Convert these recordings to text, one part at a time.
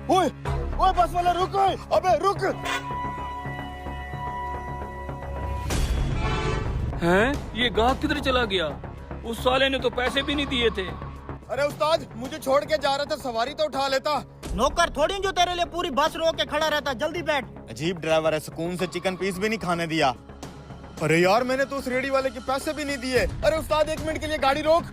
ओए ओए बस वाला रुक, ओए अबे रुक। हैं? ये गाहक किधर चला गया? उस साले ने तो पैसे भी नहीं दिए थे। अरे उस्ताद, मुझे छोड़ के जा रहा था, सवारी तो उठा लेता। नौकर थोड़ी जो तेरे लिए पूरी बस रोक के खड़ा रहता, जल्दी बैठ। अजीब ड्राइवर है, सुकून से चिकन पीस भी नहीं खाने दिया। अरे यार, मैंने तो उस रेडी वाले के पैसे भी नहीं दिए। अरे उस्ताद, 1 मिनट के लिए गाड़ी रोक।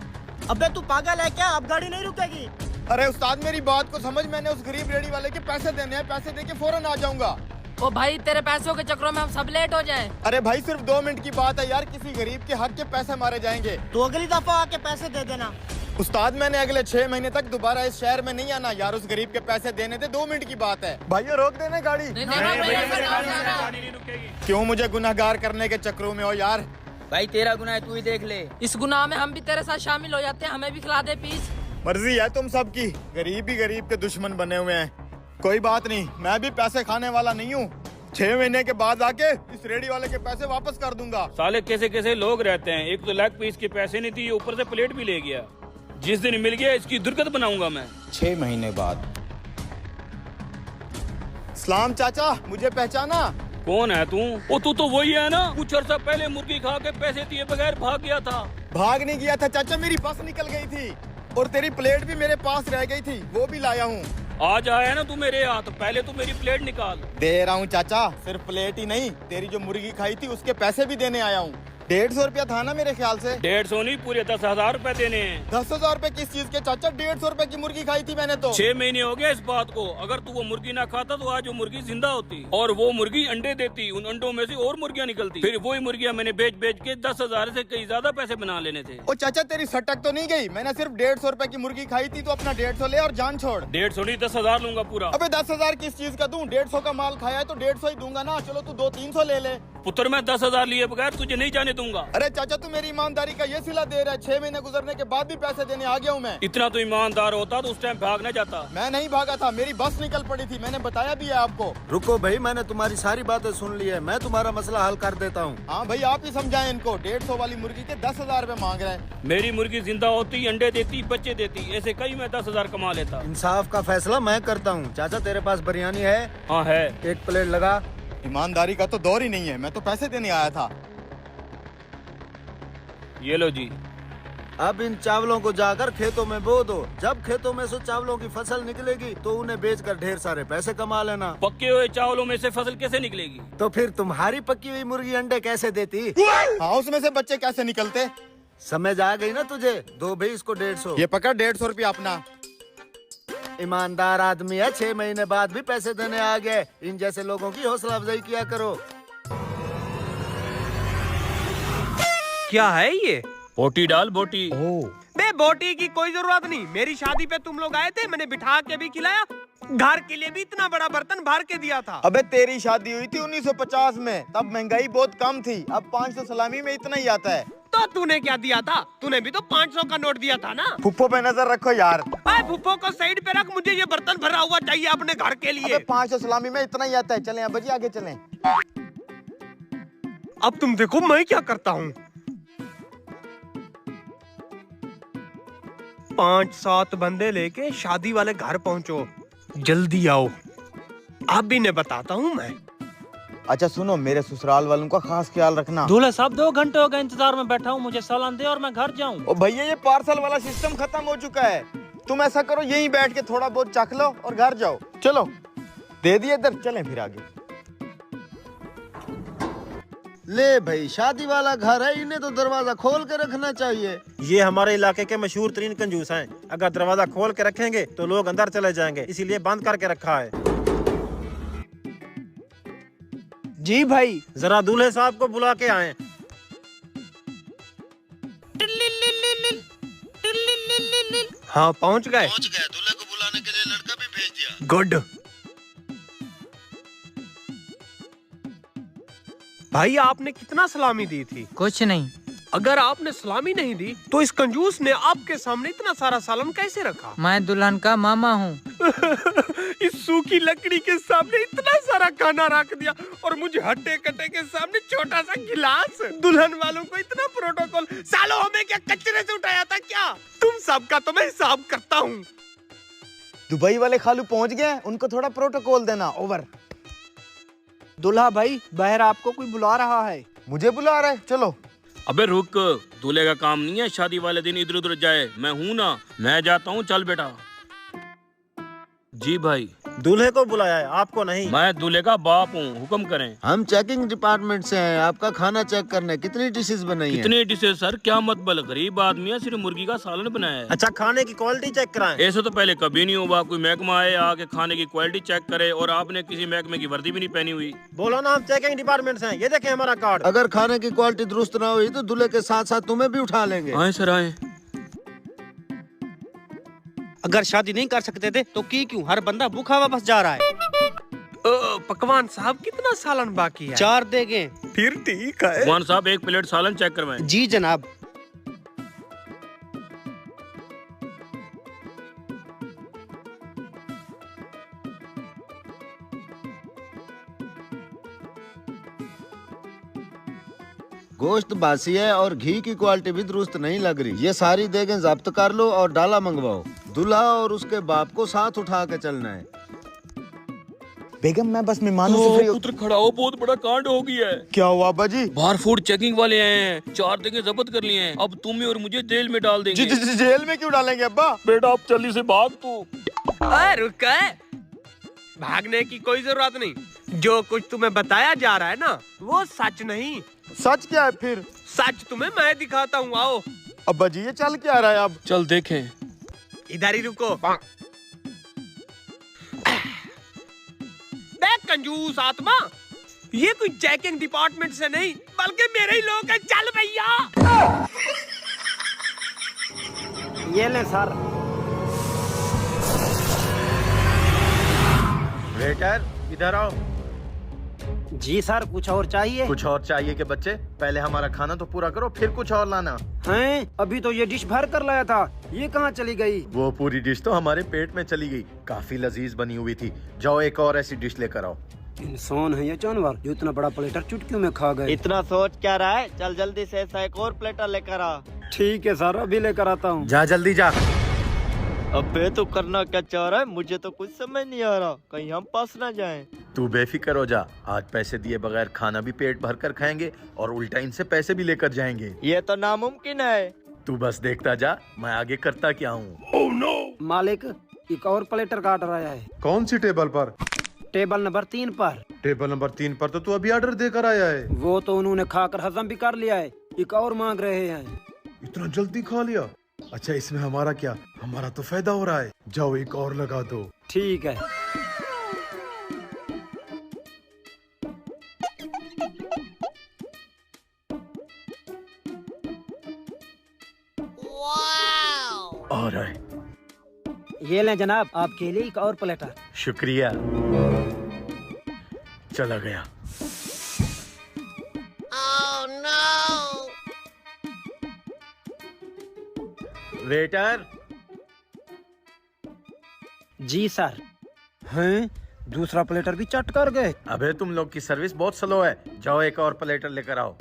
अबे तू पागल है क्या? अब गाड़ी नहीं रुकेगी। अरे उस्ताद, मेरी बात को समझ, मैंने उस गरीब रेडी वाले के पैसे देने हैं, पैसे देके फौरन आ जाऊंगा। ओ भाई, तेरे पैसों के चक्करों में हम सब लेट हो जाएं। अरे भाई, सिर्फ 2 मिनट की बात है यार, किसी गरीब के हक के पैसे मारे जाएंगे। तो अगली दफा आके पैसे दे देना। उस्ताद, मैंने अगले 6 महीने तक दोबारा इस शहर में नहीं आना यार, उस गरीब के पैसे देने थे, 2 मिनट की बात है। भाइयों, रोक देना गाड़ी। क्यों मुझे गुनाहगार करने के चक्करों में हो यार? भाई तेरा गुनाह है, तू ही देख ले। इस गुनाह में हम भी तेरे साथ शामिल हो जाते हैं, हमें भी खिला दे पीस। मर्जी है तुम सबकी, गरीब ही गरीब के दुश्मन बने हुए हैं। कोई बात नहीं, मैं भी पैसे खाने वाला नहीं हूँ। 6 महीने के बाद आके इस रेडी वाले के पैसे वापस कर दूंगा। साले कैसे कैसे लोग रहते हैं, एक तो लेग पीस के पैसे नहीं दिए, ऊपर से प्लेट भी ले गया। जिस दिन मिल गया इसकी दुर्गत बनाऊंगा मैं। 6 महीने बाद। सलाम चाचा, मुझे पहचाना? कौन है तू? ओ तू तो वही है ना, कुछ अर्सा पहले मुर्गी खा के पैसे दिए बगैर भाग गया था। भाग नहीं गया था चाचा, मेरी बस निकल गई थी और तेरी प्लेट भी मेरे पास रह गई थी, वो भी लाया हूँ। आज आया ना तू मेरे हाथ, पहले तू मेरी प्लेट निकाल। दे रहा हूँ चाचा, सिर्फ प्लेट ही नहीं, तेरी जो मुर्गी खाई थी उसके पैसे भी देने आया हूँ। 150 रुपया था ना मेरे ख्याल से? 150 नहीं, पूरे 10,000 रुपए देने हैं। 10,000 रुपए किस चीज के चाचा? 150 रुपए की मुर्गी खाई थी मैंने तो। 6 महीने हो गए इस बात को। अगर तू वो मुर्गी ना खाता तो आज वो मुर्गी जिंदा होती और वो मुर्गी अंडे देती, उन अंडों में से और मुर्गियां निकलती, फिर वही मुर्गियां मैंने बेच बेच के 10,000 से कई ज्यादा पैसे बना लेने थे। ओ चाचा, तेरी सटक तो नहीं गई? मैंने सिर्फ 150 रुपए की मुर्गी खाई थी, तो अपना 150 ले और जान छोड़। 150 नहीं, 10,000 लूंगा पूरा। अबे 10,000 किस चीज का दूं? 150 का माल खाया है तो 150 ही दूंगा ना। चलो तू 200-300 ले ले। पुत्र, मैं 10,000 लिए बगैर तुझे नहीं जाने दूंगा। अरे चाचा, तू मेरी ईमानदारी का ये सिला दे रहा है। 6 महीने गुजरने के बाद भी पैसे देने आ गया हूँ मैं। इतना तो ईमानदार होता तो उस टाइम भाग न जाता। मैं नहीं भागा था, मेरी बस निकल पड़ी थी, मैंने बताया भी है आपको। रुको भाई, मैंने तुम्हारी सारी बातें सुन ली है, मैं तुम्हारा मसला हल कर देता हूँ। हाँ भाई, आप ही समझाएं इनको। 150 वाली मुर्गी के 10,000 रुपए मांग रहे हैं। मेरी मुर्गी जिंदा होती, अंडे देती, बच्चे देती, ऐसे कई मैं 10,000 कमा लेता। इंसाफ का फैसला मैं करता हूँ। चाचा, तेरे पास बिरयानी है? हाँ है। 1 प्लेट लगा। ईमानदारी का तो दौर ही नहीं है, मैं तो पैसे देने आया था। ये लो जी। अब इन चावलों को जाकर खेतों में बो दो। जब खेतों में से चावलों की फसल निकलेगी तो उन्हें बेचकर ढेर सारे पैसे कमा लेना। पक्के हुए चावलों में से फसल कैसे निकलेगी? तो फिर तुम्हारी पकी हुई मुर्गी अंडे कैसे देती? हाँ, उसमें से बच्चे कैसे निकलते? समझ आ गई ना तुझे? दो भाई इसको 150। ये पकड़ 150 रुपया अपना। ईमानदार आदमी है, 6 महीने बाद भी पैसे देने आ गए। इन जैसे लोगों की हौसला अफजाई किया करो। क्या है ये? बोटी डाल, बोटी। बे बोटी की कोई जरूरत नहीं, मेरी शादी पे तुम लोग आए थे, मैंने बिठा के भी खिलाया, घर के लिए भी इतना बड़ा बर्तन भर के दिया था। अबे तेरी शादी हुई थी 1950 में, तब महंगाई बहुत कम थी। अब 500 सलामी में इतना ही आता है। तो तूने क्या दिया था? तूने भी तो 500 का नोट दिया था ना। फुप्पो पे नजर रखो यार। फुफ्फो को साइड पे रख, मुझे ये बर्तन भरा हुआ चाहिए अपने घर के लिए। 500 सलामी में इतना ही आता है। चलें अब जी, आगे चलें। अब तुम देखो मैं क्या करता हूँ। 5-7 बंदे लेके शादी वाले घर पहुँचो, जल्दी आओ। अब भी ने बताता हूँ मैं। अच्छा सुनो, मेरे ससुराल वालों का खास ख्याल रखना। दूल्हे साहब 2 घंटे हो गए इंतजार में बैठा हूँ, मुझे सालन दे और मैं घर जाऊँ। ओ भैया, ये पार्सल वाला सिस्टम खत्म हो चुका है। तुम ऐसा करो, यहीं बैठ के थोड़ा बहुत चख लो और घर जाओ। चलो दे दिए इधर, चलें फिर आगे। ले भाई, शादी वाला घर है, इन्हें तो दरवाजा खोल के रखना चाहिए। ये हमारे इलाके के मशहूर तरीन कंजूस हैं। अगर दरवाजा खोल के रखेंगे तो लोग अंदर चले जाएंगे, इसीलिए बंद करके रखा है। जी भाई, जरा दूल्हे साहब को बुला के आए। हाँ पहुँच गए। दूल्हे को बुलाने के लिए लड़का भी भेज दिया। गुड। भाई आपने कितना सलामी दी थी? कुछ नहीं। अगर आपने सलामी नहीं दी तो इस कंजूस ने आपके सामने इतना सारा सालन कैसे रखा? मैं दुल्हन का मामा हूँ। इस सूखी लकड़ी के सामने इतना सारा खाना रख दिया और मुझे हट्टे कट्टे के सामने छोटा सा गिलास। दुल्हन वालों को इतना प्रोटोकॉल, सालों हमें क्या कचरे से उठाया था क्या? तुम सबका तो मैं हिसाब करता हूँ। दुबई वाले खालू पहुंच गए हैं, उनको थोड़ा प्रोटोकॉल देना। ओवर। दुल्हा भाई बाहर आपको कोई बुला रहा है। मुझे बुला रहा है, चलो। अबे रुक, दूल्हे का काम नहीं है शादी वाले दिन इधर उधर जाए। मैं हूँ ना, मैं जाता हूँ, चल बेटा। जी भाई। दूल्हे को बुलाया है, आपको नहीं। मैं दूल्हे का बाप हूँ, हुक्म करें। हम चेकिंग डिपार्टमेंट से हैं, आपका खाना चेक करने। कितनी डिशेस बनाई हैं? कितने डिशेस सर? क्या मतबल, गरीब आदमी है, सिर्फ मुर्गी का सालन बनाया है। अच्छा, खाने की क्वालिटी चेक कराएं। ऐसे तो पहले कभी नहीं हुआ, कोई महकमा आए आके खाने की क्वालिटी चेक करे, और आपने किसी महकमे की वर्दी भी नहीं पहनी हुई। बोलो ना, हम चेकिंग डिपार्टमेंट से हैं। ये देखें हमारा कार्ड। अगर खाने की क्वालिटी दुरुस्त ना हुई तो दूल्हे के साथ साथ तुम्हें भी उठा लेंगे। आए सर आए। अगर शादी नहीं कर सकते थे तो की क्यों? हर बंदा भूखा वापस जा रहा है। पकवान साहब कितना सालन बाकी है? 4 देंगे। फिर ठीक है। भगवान साहब 1 प्लेट सालन चेक करवाएं। जी जनाब। गोश्त बासी है और घी की क्वालिटी भी दुरुस्त नहीं लग रही। ये सारी देगें जब्त कर लो और डाला मंगवाओ। दूल्हा और उसके बाप को साथ उठा के चलना है। बेगम, मैं बस मेहमानों से फ्री पुत्र खड़ा हो, बहुत बड़ा कांड हो गया है। क्या हुआ अब्बा जी? बाहर फूड चेकिंग वाले आए हैं, 4 देंगे जब्त कर लिए हैं। अब तुम्हें और मुझे जेल में डाल देंगे। जेल में क्यों डालेंगे अब्बा? बेटा अब जल्दी से भाग तू। रुक, भागने की कोई जरूरत नहीं। जो कुछ तुम्हें बताया जा रहा है ना, वो सच नहीं। सच क्या है फिर? सच तुम्हें मैं दिखाता हूँ, आओ। अब्बा जी, ये चल क्या रहा है अब? चल देखें। इधर ही रुको। देख कंजूस आत्मा, ये कोई चेकिंग डिपार्टमेंट से नहीं बल्कि मेरे ही लोग हैं। चल भैया। ये ले सर। वेटर, इधर आओ। जी सर, कुछ और चाहिए? कुछ और चाहिए के बच्चे? पहले हमारा खाना तो पूरा करो, फिर कुछ और लाना। हैं? अभी तो ये डिश भर कर लाया था, ये कहाँ चली गई? वो पूरी डिश तो हमारे पेट में चली गई। काफी लजीज बनी हुई थी। जाओ एक और ऐसी डिश लेकर आओ। इंसान है ये जानवर जो इतना बड़ा प्लेटर चुटकियों में खा गए। इतना सोच क्या रहा है? चल जल्दी से ऐसा एक और प्लेटर लेकर आ। ठीक है सर, अभी लेकर आता हूँ। जा जल्दी जा। अबे तो करना क्या चाह रहा है? मुझे तो कुछ समझ नहीं आ रहा, कहीं हम पास ना जाएं। तू बेफिक्र हो जा। आज पैसे दिए बगैर खाना भी पेट भर कर खाएंगे और उल्टा इनसे पैसे भी लेकर जाएंगे। ये तो नामुमकिन है। तू बस देखता जा, मैं आगे करता क्या हूँ। Oh no! मालिक, एक और प्लेटर काट रहा है। कौन सी टेबल पर? टेबल नंबर 3 पर। टेबल नंबर 3 पर तो तू अभी ऑर्डर देकर आया है। वो तो उन्होंने खाकर हजम भी कर लिया है, एक और मांग रहे हैं। इतना जल्दी खा लिया? अच्छा, इसमें हमारा क्या? हमारा तो फायदा हो रहा है। जाओ एक और लगा दो। ठीक है। आ रहा है। ये लें जनाब, आपके लिए एक और प्लेटर। शुक्रिया। चला गया। वेटर। जी सर। हैं? दूसरा प्लेटर भी चट कर गए। अबे तुम लोग की सर्विस बहुत स्लो है। जाओ एक और प्लेटर लेकर आओ।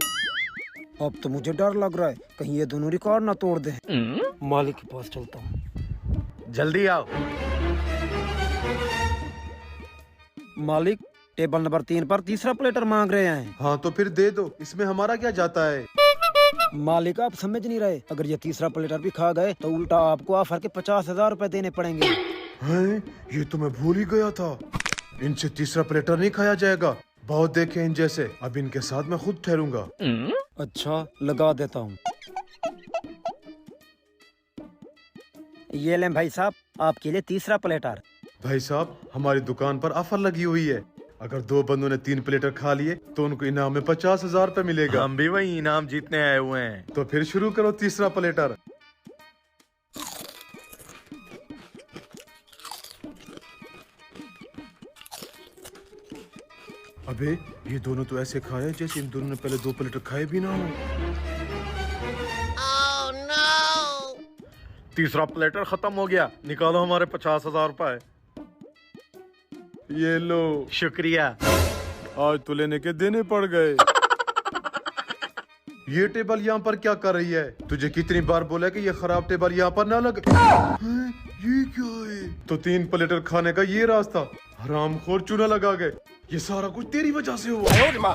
अब तो मुझे डर लग रहा है, कहीं ये दोनों रिकॉर्ड ना तोड़ दे। मालिक के पास चलता हूँ। जल्दी आओ। मालिक, टेबल नंबर 3 पर तीसरा प्लेटर मांग रहे हैं। हाँ तो फिर दे दो, इसमें हमारा क्या जाता है? मालिक, आप समझ नहीं रहे, अगर ये तीसरा प्लेटर भी खा गए तो उल्टा आपको ऑफर के 50,000 रुपए देने पड़ेंगे। हैं? ये तो मैं भूल ही गया था। इनसे तीसरा प्लेटर नहीं खाया जाएगा। बहुत देखे इन जैसे। अब इनके साथ मैं खुद ठहरूंगा। अच्छा, लगा देता हूँ। ये लें भाई साहब, आपके लिए तीसरा प्लेटर। भाई साहब, हमारी दुकान पर ऑफर लगी हुई है। अगर 2 बंदों ने 3 प्लेटर खा लिए तो उनको इनाम में 50,000 रुपए मिलेगा। हम भी वही इनाम जीतने आए हुए हैं। तो फिर शुरू करो तीसरा प्लेटर। अबे ये दोनों तो ऐसे खाए जैसे इन दोनों ने पहले 2 प्लेटर खाए भी ना हो। तीसरा प्लेटर खत्म हो गया। निकालो हमारे 50,000 रुपए। ये लो। शुक्रिया। आज तो लेने के देने पड़ गए। ये टेबल यहाँ पर क्या कर रही है? तुझे कितनी बार बोला कि ये खराब टेबल यहाँ पर ना लगे। हैं? ये क्या है? तो 3 प्लेटर खाने का ये रास्ता, हरामखोर चूना लगा गए। ये सारा कुछ तेरी वजह से हुआ।